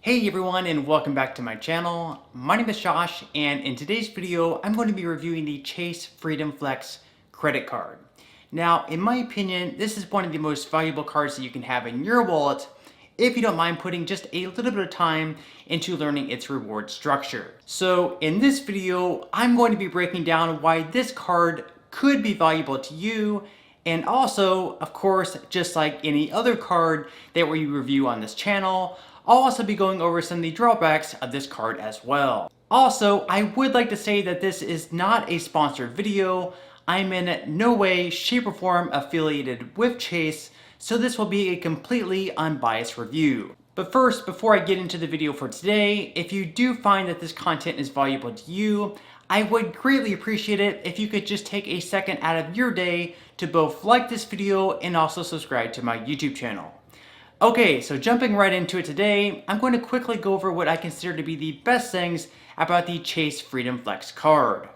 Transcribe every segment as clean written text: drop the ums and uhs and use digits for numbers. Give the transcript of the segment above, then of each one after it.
Hey everyone, and welcome back to my channel. My name is Josh, and in today's video I'm going to be reviewing the Chase Freedom Flex credit card. Now, in my opinion, this is one of the most valuable cards that you can have in your wallet if you don't mind putting just a little bit of time into learning its reward structure. So in this video, I'm going to be breaking down why this card could be valuable to you, and also, of course, just like any other card that we review on this channel, I'll also be going over some of the drawbacks of this card as well. Also, I would like to say that this is not a sponsored video. I'm in no way, shape, or form affiliated with Chase, so this will be a completely unbiased review. But first, before I get into the video for today, if you do find that this content is valuable to you, I would greatly appreciate it if you could just take a second out of your day to both like this video and also subscribe to my YouTube channel. Okay, so jumping right into it today, I'm going to quickly go over what I consider to be the best things about the Chase Freedom Flex card.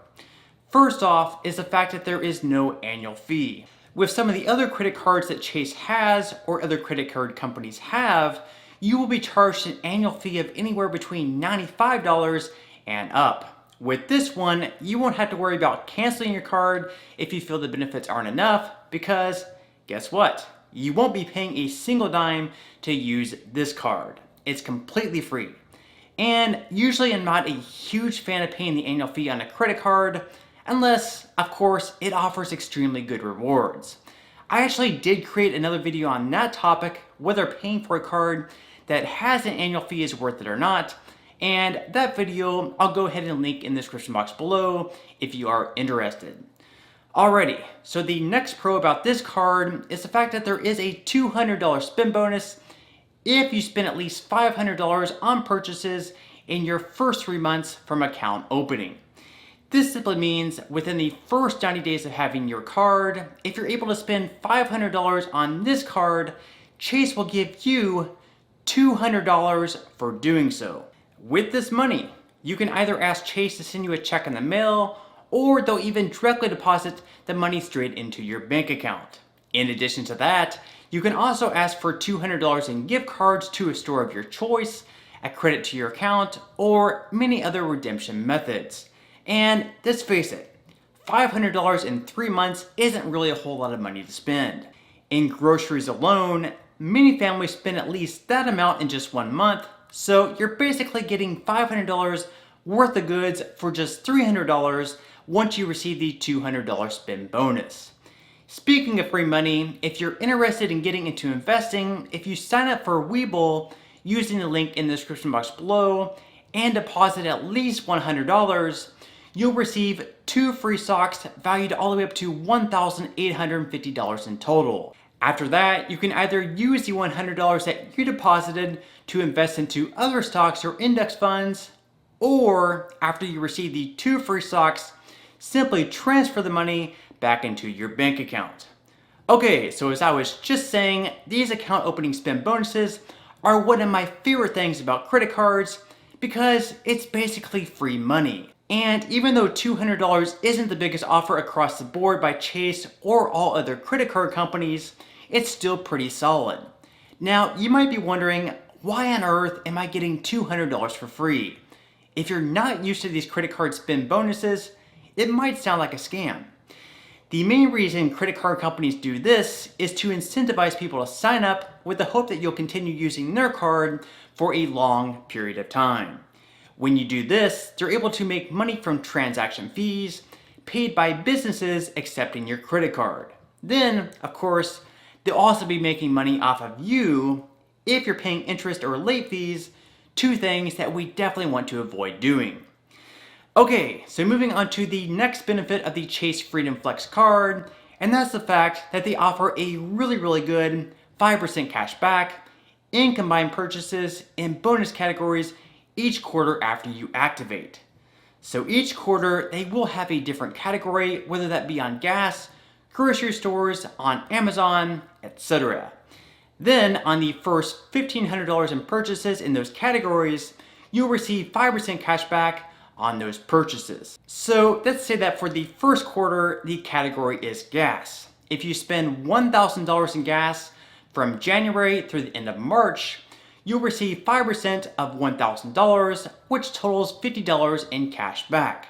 First off is the fact that there is no annual fee. With some of the other credit cards that Chase has or other credit card companies have, you will be charged an annual fee of anywhere between $95 and up. With this one, you won't have to worry about canceling your card if you feel the benefits aren't enough, because guess what? You won't be paying a single dime to use this card. It's completely free. And usually I'm not a huge fan of paying the annual fee on a credit card, unless, of course, it offers extremely good rewards. I actually did create another video on that topic, whether paying for a card that has an annual fee is worth it or not, and that video I'll go ahead and link in the description box below if you are interested. Alrighty, so the next pro about this card is the fact that there is a $200 spend bonus if you spend at least $500 on purchases in your first 3 months from account opening. This simply means within the first 90 days of having your card, if you're able to spend $500 on this card, Chase will give you $200 for doing so. With this money, you can either ask Chase to send you a check in the mail, or they'll even directly deposit the money straight into your bank account. In addition to that, you can also ask for $200 in gift cards to a store of your choice, a credit to your account, or many other redemption methods. And let's face it, $500 in 3 months isn't really a whole lot of money to spend. In groceries alone, many families spend at least that amount in just 1 month, so you're basically getting $500 worth of goods for just $300 once you receive the $200 spend bonus. Speaking of free money, if you're interested in getting into investing, if you sign up for Webull using the link in the description box below and deposit at least $100, you'll receive 2 free stocks valued all the way up to $1,850 in total. After that, you can either use the $100 that you deposited to invest into other stocks or index funds, or after you receive the 2 free stocks, simply transfer the money back into your bank account. Okay, so as I was just saying, these account opening spend bonuses are one of my favorite things about credit cards because it's basically free money. And even though $200 isn't the biggest offer across the board by Chase or all other credit card companies, it's still pretty solid. Now, you might be wondering, why on earth am I getting $200 for free? If you're not used to these credit card spend bonuses, it might sound like a scam. The main reason credit card companies do this is to incentivize people to sign up with the hope that you'll continue using their card for a long period of time. When you do this, they're able to make money from transaction fees paid by businesses accepting your credit card. Then, of course, they'll also be making money off of you if you're paying interest or late fees, 2 things that we definitely want to avoid doing. Okay, so moving on to the next benefit of the Chase Freedom Flex card, and that's the fact that they offer a really good 5% cash back in combined purchases in bonus categories each quarter after you activate. So each quarter, they will have a different category, whether that be on gas, grocery stores, on Amazon, etc. Then, on the first $1,500 in purchases in those categories, you'll receive 5% cash back on those purchases. So let's say that for the first quarter, the category is gas. If you spend $1,000 in gas from January through the end of March, you'll receive 5% of $1,000, which totals $50 in cash back.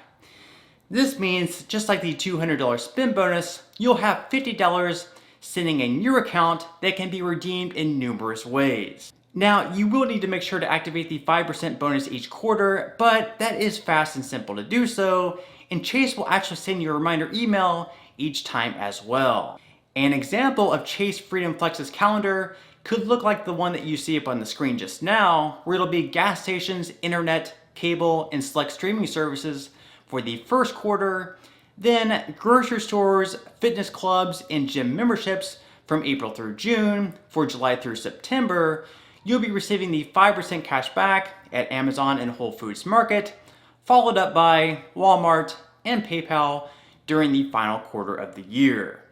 This means, just like the $200 spin bonus, you'll have $50 sitting in your account that can be redeemed in numerous ways. Now, you will need to make sure to activate the 5% bonus each quarter, but that is fast and simple to do so, and Chase will actually send you a reminder email each time as well. An example of Chase Freedom Flex's calendar could look like the one that you see up on the screen just now, where it'll be gas stations, internet, cable, and select streaming services for the first quarter, then grocery stores, fitness clubs, and gym memberships from April through June. For July through September, you'll be receiving the 5% cash back at Amazon and Whole Foods Market, followed up by Walmart and PayPal during the final quarter of the year.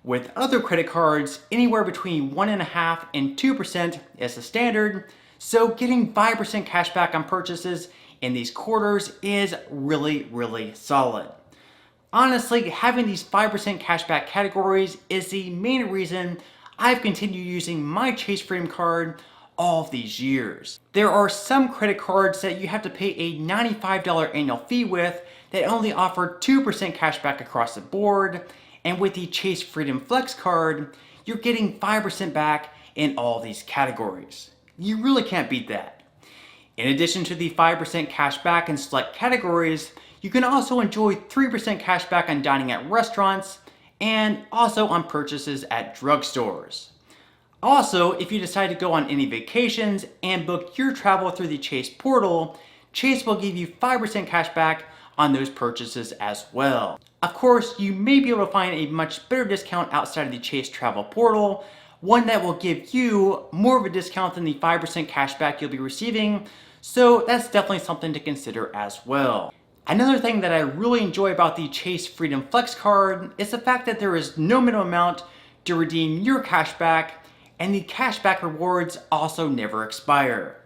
With other credit cards, anywhere between 1.5% and 2% is the standard, so getting 5% cash back on purchases in these quarters is really solid. Honestly, having these 5% cashback categories is the main reason I've continued using my Chase Freedom card all of these years. There are some credit cards that you have to pay a $95 annual fee with that only offer 2% cashback across the board, and with the Chase Freedom Flex card, you're getting 5% back in all these categories. You really can't beat that. In addition to the 5% cash back in select categories, you can also enjoy 3% cash back on dining at restaurants and also on purchases at drugstores. Also, if you decide to go on any vacations and book your travel through the Chase portal, Chase will give you 5% cash back on those purchases as well. Of course, you may be able to find a much better discount outside of the Chase travel portal, one that will give you more of a discount than the 5% cash back you'll be receiving, so that's definitely something to consider as well. Another thing that I really enjoy about the Chase Freedom Flex card is the fact that there is no minimum amount to redeem your cash back, and the cashback rewards also never expire.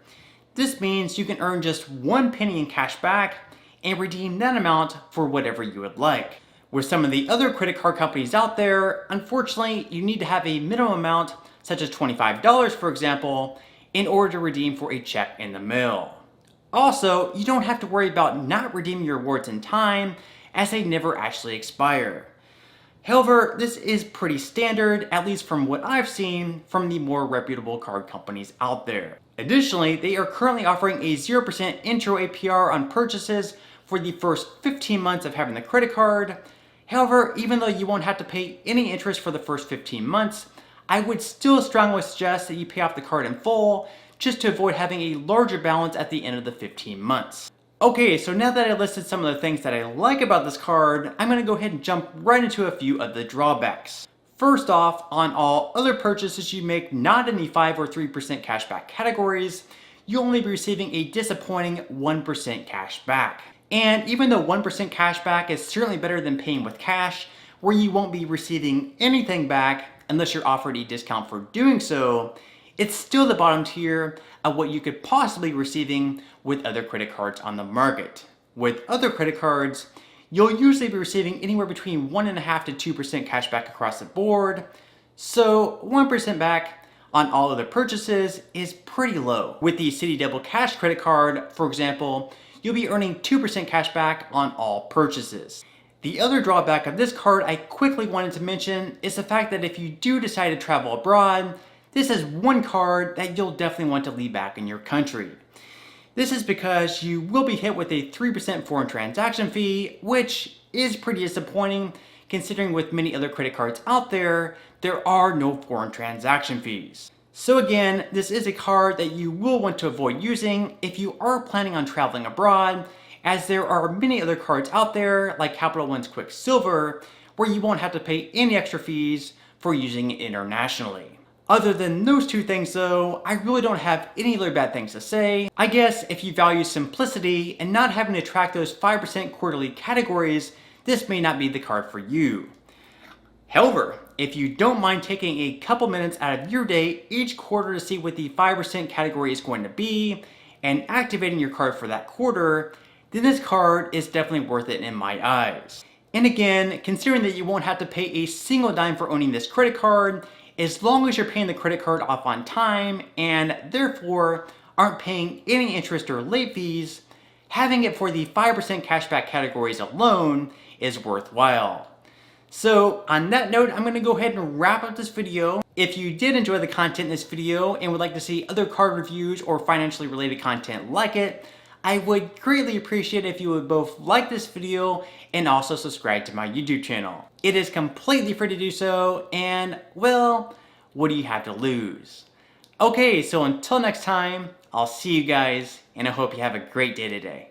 This means you can earn just 1 penny in cash back and redeem that amount for whatever you would like. With some of the other credit card companies out there, unfortunately, you need to have a minimum amount, such as $25 for example, in order to redeem for a check in the mail. Also, you don't have to worry about not redeeming your rewards in time, as they never actually expire. However, this is pretty standard, at least from what I've seen from the more reputable card companies out there. Additionally, they are currently offering a 0% intro APR on purchases for the first 15 months of having the credit card. However, even though you won't have to pay any interest for the first 15 months, I would still strongly suggest that you pay off the card in full, just to avoid having a larger balance at the end of the 15 months. Okay, so now that I listed some of the things that I like about this card, I'm going to go ahead and jump right into a few of the drawbacks. First off, on all other purchases you make not in the 5 or 3% cashback categories, you'll only be receiving a disappointing 1% cash back. And even though 1% cash back is certainly better than paying with cash, where you won't be receiving anything back unless you're offered a discount for doing so, it's still the bottom tier of what you could possibly be receiving with other credit cards on the market. With other credit cards, you'll usually be receiving anywhere between 1.5% to 2% cash back across the board, so 1% back on all other purchases is pretty low. With the Citi Double Cash credit card, for example, you'll be earning 2% cash back on all purchases. The other drawback of this card I quickly wanted to mention is the fact that if you do decide to travel abroad, this is one card that you'll definitely want to leave back in your country. This is because you will be hit with a 3% foreign transaction fee, which is pretty disappointing considering with many other credit cards out there, there are no foreign transaction fees. So again, this is a card that you will want to avoid using if you are planning on traveling abroad, as there are many other cards out there like Capital One's Quicksilver, where you won't have to pay any extra fees for using it internationally. Other than those two things though, I really don't have any other bad things to say. I guess if you value simplicity and not having to track those 5% quarterly categories, this may not be the card for you. However, if you don't mind taking a couple minutes out of your day each quarter to see what the 5% category is going to be and activating your card for that quarter, then this card is definitely worth it in my eyes. And again, considering that you won't have to pay a single dime for owning this credit card, as long as you're paying the credit card off on time and therefore aren't paying any interest or late fees, having it for the 5% cashback categories alone is worthwhile. So on that note, I'm going to go ahead and wrap up this video. If you did enjoy the content in this video and would like to see other card reviews or financially related content like it, I would greatly appreciate it if you would both like this video and also subscribe to my YouTube channel. It is completely free to do so, and well, what do you have to lose? Okay, so until next time, I'll see you guys, and I hope you have a great day today.